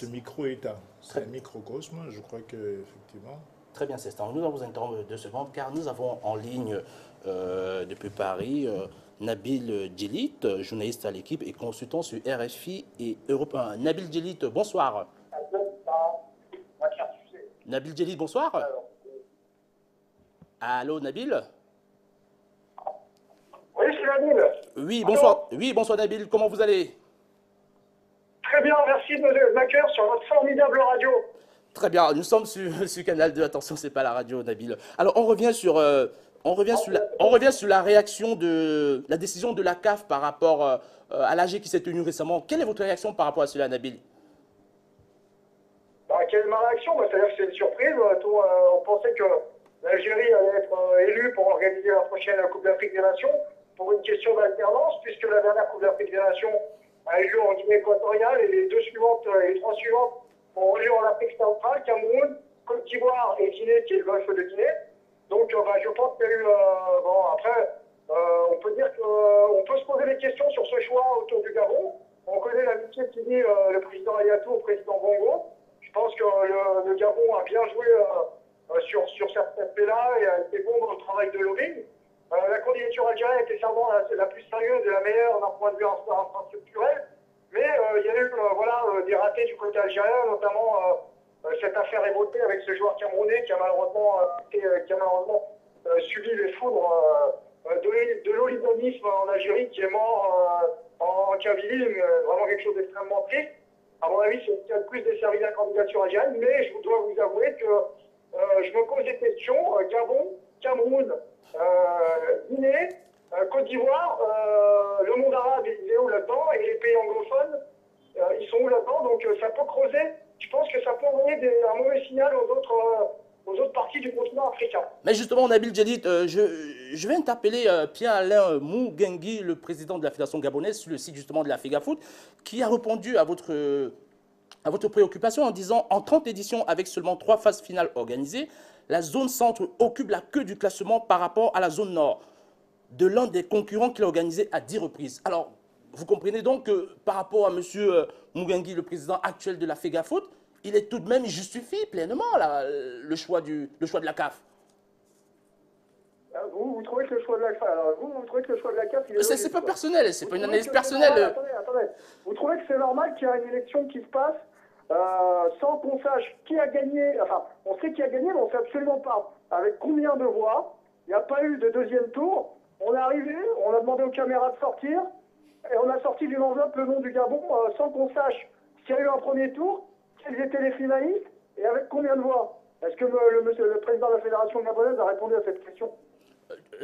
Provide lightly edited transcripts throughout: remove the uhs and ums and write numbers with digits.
C'est un micro-État, c'est un microcosme, je crois qu'effectivement. Très bien, c'est ça. Nous allons vous interrompre 2 secondes car nous avons en ligne depuis Paris Nabil Djelit, journaliste à l'équipe et consultant sur RFI et Europe 1. Nabil Djelit, bonsoir. Nabil Djelit, bonsoir. Allô, Nabil? Oui, c'est Nabil. Oui, bonsoir. Oui, bonsoir, Nabil. Comment vous allez? Très bien, merci de m'accueillir sur votre formidable radio. Très bien, nous sommes sur Canal 2. Attention, c'est pas la radio, Nabil. Alors, on revient sur la réaction de la décision de la CAF par rapport à l'AG qui s'est tenue récemment. Quelle est votre réaction par rapport à cela, Nabil? Quelle est ma réaction? C'est-à-dire que c'est une surprise. On pensait que l'Algérie allait être élue pour organiser la prochaine Coupe d'Afrique des Nations pour une question d'alternance, puisque la dernière Coupe d'Afrique des Nations a eu lieu en Guinée équatoriale et les trois suivantes ont eu lieu en Afrique centrale, Cameroun, Côte d'Ivoire et Guinée, qui est le golfe de Guinée. Donc je pense qu'il y a eu... après, on peut dire qu'on peut se poser des questions sur ce choix autour du Gabon. On connaît l'amitié qui lie le président Ayatou au président Bongo. Je pense que le Gabon a bien joué sur cet aspect-là et a été bon dans le travail de lobbying. La candidature algérienne était sûrement la plus sérieuse et la meilleure d'un point de vue infrastructurel. Mais il y a eu des ratés du côté algérien, notamment cette affaire évoquée avec ce joueur camerounais qui a malheureusement subi les foudres de l'hooliganisme en Algérie, qui est mort en Kabylie, vraiment quelque chose d'extrêmement triste. À mon avis, c'est ce qui a le plus desservi la candidature algérienne, mais je dois vous avouer que je me pose des questions. Gabon, Cameroun, Guinée, Côte d'Ivoire, le monde arabe, il est où là-dedans? Et les pays anglophones, ils sont où là-dedans? Donc ça peut creuser. Je pense que ça peut envoyer un mauvais signal aux autres parties du continent africain. Mais justement, Nabil Djelit, je vais interpeller Pierre-Alain Mougengui, le président de la Fédération gabonaise, sur le site justement de la FEGAFOOT, qui a répondu à votre préoccupation en disant: en 30 éditions avec seulement 3 phases finales organisées, la zone centre occupe la queue du classement par rapport à la zone nord de l'un des concurrents qu'il a organisé à 10 reprises. Alors, vous comprenez donc que par rapport à M. Mougengui, le président actuel de la FEGAFOOT, il est tout de même justifie pleinement le choix de la CAF. Vous trouvez que le choix de la CAF, vous trouvez que le choix de la CAF, il est c'est pas personnel, c'est pas une analyse personnelle. Attendez. Vous trouvez que c'est normal qu'il y ait une élection qui se passe sans qu'on sache qui a gagné? Enfin, on sait qui a gagné, mais on ne sait absolument pas avec combien de voix. Il n'y a pas eu de deuxième tour. On est arrivé, on a demandé aux caméras de sortir, et on a sorti d'une enveloppe le nom du Gabon sans qu'on sache s'il y a eu un premier tour, quels étaient les finalistes et avec combien de voix. Est-ce que le président de la Fédération gabonaise a répondu à cette question?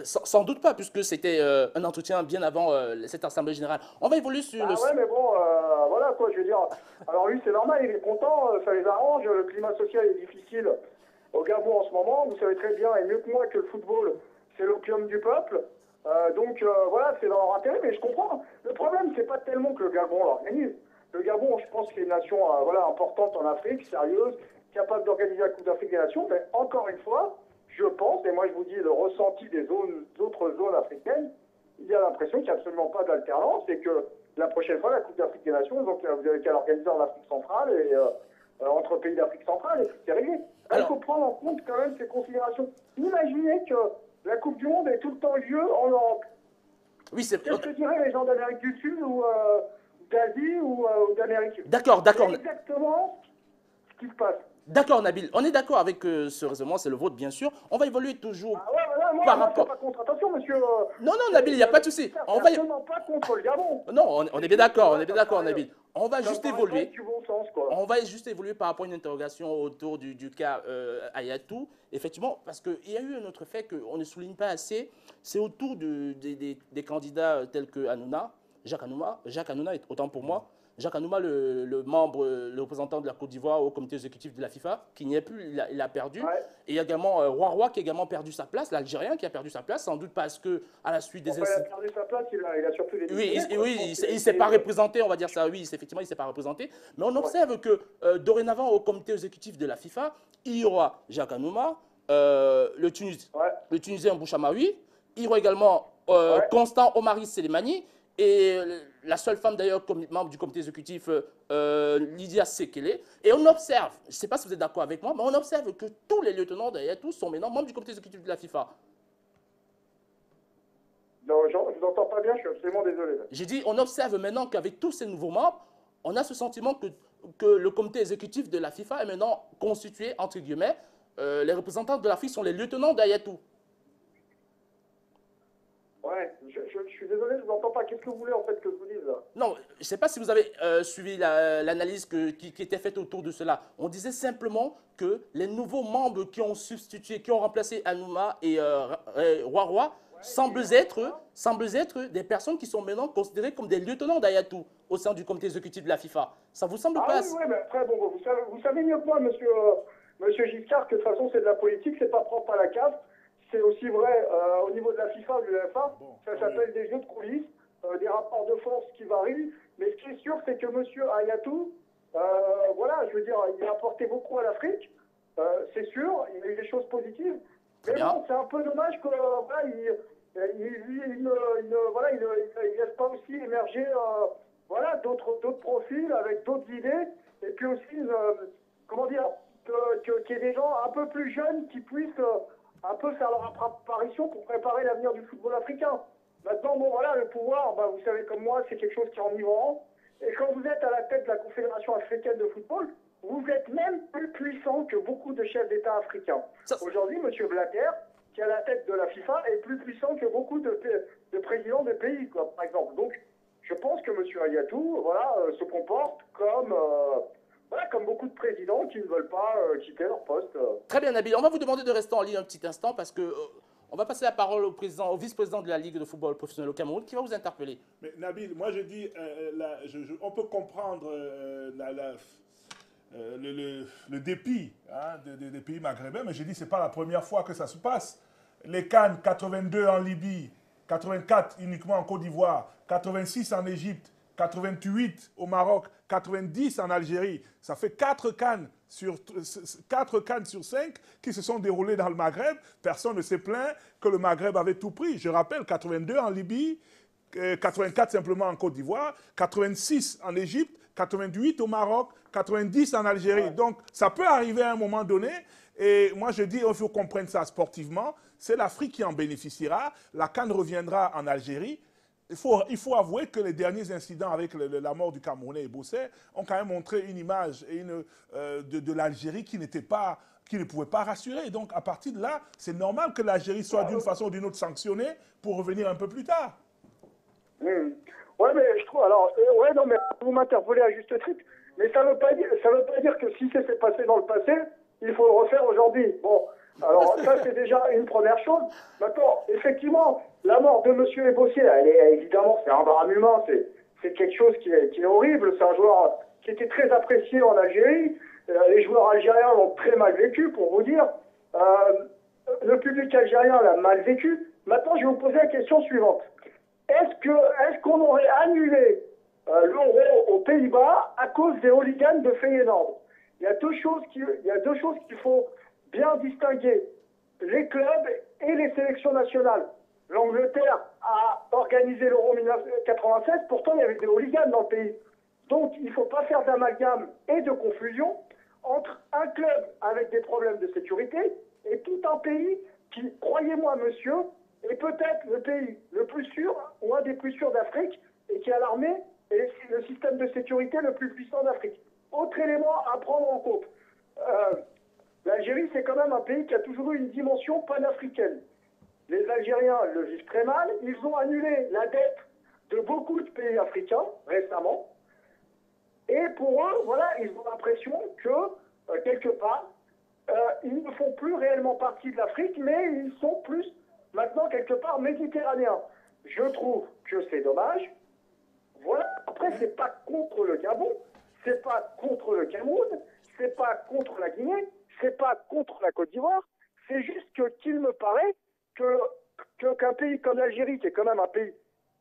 Sans doute pas, puisque c'était un entretien bien avant cette Assemblée Générale. On va évoluer sur ouais, mais bon, voilà quoi, je veux dire. Alors lui, c'est normal, il est content, ça les arrange, le climat social est difficile au Gabon en ce moment. Vous savez très bien, et mieux que moi, que le football, c'est l'opium du peuple. Donc voilà, c'est dans leur intérêt, mais je comprends. Le problème, c'est pas tellement que le Gabon l'organise. Le Gabon, je pense qu'il est une nation importante en Afrique, sérieuse, capable d'organiser la Coupe d'Afrique des Nations, mais encore une fois, je pense, et moi je vous dis le ressenti des autres zones africaines, il y a l'impression qu'il n'y a absolument pas d'alternance et que la prochaine fois, la Coupe d'Afrique des Nations, donc vous avez qu'à l'organiser en Afrique centrale et entre pays d'Afrique centrale, et c'est réglé. Il faut prendre en compte quand même ces considérations. Imaginez que la Coupe du Monde ait tout le temps lieu en Europe. Oui, c'est... Qu'est-ce que diraient les gens d'Amérique du Sud ou d'Asie ou d'Amérique? D'accord. C'est exactement ce qui se passe. D'accord, Nabil. On est d'accord avec ce raisonnement, c'est le vôtre, bien sûr. On va évoluer toujours moi, par moi, rapport... pas contre. Attention, monsieur... Non, Nabil, il n'y a pas de souci. On va... absolument pas contre le Gabon. Non, on est bien d'accord, Nabil. On va juste évoluer. Du bon sens, quoi. On va juste évoluer par rapport à une interrogation autour du cas Ayatou. Effectivement, parce qu'il y a eu un autre fait qu'on ne souligne pas assez, c'est autour des candidats tels que Hanouna, Jacques Hanouna, autant pour moi. Jacques Hanouna, le représentant de la Côte d'Ivoire au comité exécutif de la FIFA, qui n'y est plus, il a perdu. Ouais. Et il y a également Roy qui a également perdu sa place, l'Algérien qui a perdu sa place, sans doute parce que à la suite des... il a perdu sa place, il a surtout des... Oui, il ne s'est pas représenté, on va dire ça, oui, effectivement, il ne s'est pas représenté. Mais on observe que dorénavant, au comité exécutif de la FIFA, il y aura Jacques Hanouna, le Tunisien Bouchamaoui, il y aura également Constant Omari Selemani, et la seule femme d'ailleurs comme membre du comité exécutif, Lydia Sekele. Et on observe, je ne sais pas si vous êtes d'accord avec moi, mais on observe que tous les lieutenants d'Ayatou sont maintenant membres du comité exécutif de la FIFA. Non, je vous entends pas bien, je suis absolument désolé. J'ai dit, on observe maintenant qu'avec tous ces nouveaux membres, on a ce sentiment que le comité exécutif de la FIFA est maintenant constitué, entre guillemets, les représentants de l'Afrique sont les lieutenants d'Ayatou. Ouais, je suis désolé, je vous entends pas. Qu'est-ce que vous voulez en fait que je vous dise là? Non, je ne sais pas si vous avez suivi l'analyse qui était faite autour de cela. On disait simplement que les nouveaux membres qui ont substitué, qui ont remplacé Anouma et Roi semblent être des personnes qui sont maintenant considérées comme des lieutenants d'Ayatou au sein du comité exécutif de la FIFA. Ça vous semble pas... Oui, oui, mais après, bon, vous savez mieux que moi, monsieur Giscard, que de toute façon c'est de la politique, c'est pas propre à la cave. C'est aussi vrai au niveau de la FIFA, de l'UEFA, ça s'appelle des jeux de coulisses, des rapports de force qui varient. Mais ce qui est sûr, c'est que M. Hayatou, voilà, je veux dire, il a apporté beaucoup à l'Afrique, c'est sûr, il y a eu des choses positives. Mais bon, c'est un peu dommage que voilà, il ne laisse pas aussi émerger voilà, d'autres profils avec d'autres idées, et puis aussi, comment dire, qu'il y ait des gens un peu plus jeunes qui puissent un peu faire leur apparition pour préparer l'avenir du football africain. Maintenant, bon voilà, le pouvoir, bah, vous savez comme moi, c'est quelque chose qui est enivrant. Et quand vous êtes à la tête de la Confédération africaine de football, vous êtes même plus puissant que beaucoup de chefs d'État africains. Aujourd'hui, M. Blatter, qui est à la tête de la FIFA, est plus puissant que beaucoup de présidents de pays, quoi, par exemple. Donc, je pense que M. Hayatou, voilà, se comporte comme... voilà, comme beaucoup de présidents qui ne veulent pas quitter leur poste. Très bien, Nabil. On va vous demander de rester en ligne un petit instant parce que on va passer la parole au vice-président de la Ligue de football professionnel au Cameroun qui va vous interpeller. Mais Nabil, moi je dis, on peut comprendre le dépit des pays maghrébins, mais je dis que ce n'est pas la première fois que ça se passe. Les CAN 82 en Libye, 84 uniquement en Côte d'Ivoire, 86 en Égypte, 88 au Maroc, 90 en Algérie. Ça fait 4 CAN sur 5 qui se sont déroulés dans le Maghreb. Personne ne s'est plaint que le Maghreb avait tout pris. Je rappelle, 82 en Libye, 84 simplement en Côte d'Ivoire, 86 en Égypte, 88 au Maroc, 90 en Algérie. Donc, ça peut arriver à un moment donné. Et moi, je dis, il faut qu'on prenne ça sportivement. C'est l'Afrique qui en bénéficiera. La CAN reviendra en Algérie. Il faut avouer que les derniers incidents avec la mort du Camerounais et Bosset ont quand même montré une image de l'Algérie qui ne pouvait pas rassurer. Donc, à partir de là, c'est normal que l'Algérie soit d'une façon ou d'une autre sanctionnée pour revenir un peu plus tard. Ouais, mais je trouve... Alors, ouais, non, mais vous m'interpellez à juste titre. Mais ça veut pas dire que si c'est passé dans le passé, il faut le refaire aujourd'hui. Bon, alors ça, c'est déjà une première chose. Maintenant, effectivement, la mort de M. Ebossier, évidemment, c'est un drame humain, c'est quelque chose qui est horrible. C'est un joueur qui était très apprécié en Algérie. Les joueurs algériens l'ont très mal vécu, pour vous dire. Le public algérien l'a mal vécu. Maintenant, je vais vous poser la question suivante. Est-ce qu'on aurait annulé l'Euro aux Pays-Bas à cause des hooligans de Feyenoord? Il y a deux choses qu'il faut bien distinguer. Les clubs et les sélections nationales. L'Angleterre a organisé l'Euro 1996, pourtant il y avait des hooligans dans le pays. Donc il ne faut pas faire d'amalgame et de confusion entre un club avec des problèmes de sécurité et tout un pays qui, croyez-moi monsieur, est peut-être le pays le plus sûr, ou un des plus sûrs d'Afrique, et qui a l'armée et le système de sécurité le plus puissant d'Afrique. Autre élément à prendre en compte. L'Algérie, c'est quand même un pays qui a toujours eu une dimension panafricaine. Les Algériens le vivent très mal. Ils ont annulé la dette de beaucoup de pays africains récemment. Et pour eux, voilà, ils ont l'impression que, quelque part, ils ne font plus réellement partie de l'Afrique, mais ils sont plus, maintenant, quelque part, méditerranéens. Je trouve que c'est dommage. Voilà. Après, c'est pas contre le Gabon, c'est pas contre le Cameroun, c'est pas contre la Guinée, c'est pas contre la Côte d'Ivoire. C'est juste qu'il me paraît qu'un pays comme l'Algérie, qui est quand même un pays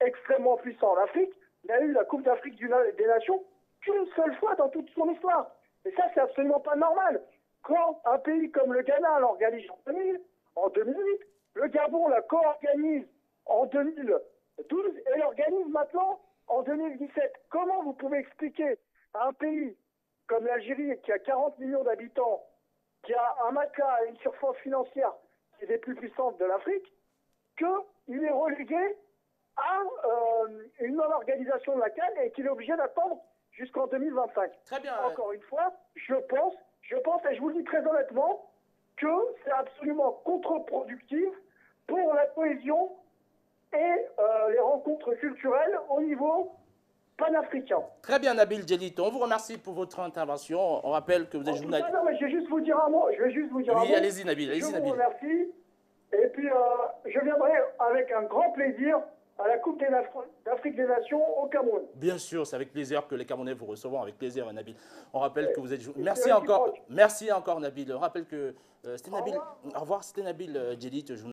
extrêmement puissant en Afrique, n'a eu la Coupe d'Afrique des Nations qu'une seule fois dans toute son histoire. Et ça, c'est absolument pas normal. Quand un pays comme le Ghana l'organise en 2008, le Gabon la co-organise en 2000, 12 et l'organise maintenant en 2017. Comment vous pouvez expliquer à un pays comme l'Algérie, qui a 40 millions d'habitants, qui a un matelas et une surface financière qui est des plus puissantes de l'Afrique, qu'il est relégué à une non-organisation de la CAN et qu'il est obligé d'attendre jusqu'en 2025. Très bien. Encore une fois, je pense, et je vous le dis très honnêtement, que c'est absolument contre-productif pour la cohésion et les rencontres culturelles au niveau panafricain. Très bien, Nabil Djelit. On vous remercie pour votre intervention. On rappelle que vous êtes journaliste. Non, mais je vais juste vous dire un mot. Oui, allez-y, Nabil. Je vous remercie. Et puis, je viendrai avec un grand plaisir à la Coupe d'Afrique des Nations au Cameroun. Bien sûr, c'est avec plaisir que les Camerounais vous recevront, avec plaisir, Nabil. On rappelle que vous êtes... Merci encore, Nabil. On rappelle que c'était Nabil... Au revoir, c'était Nabil Djelit,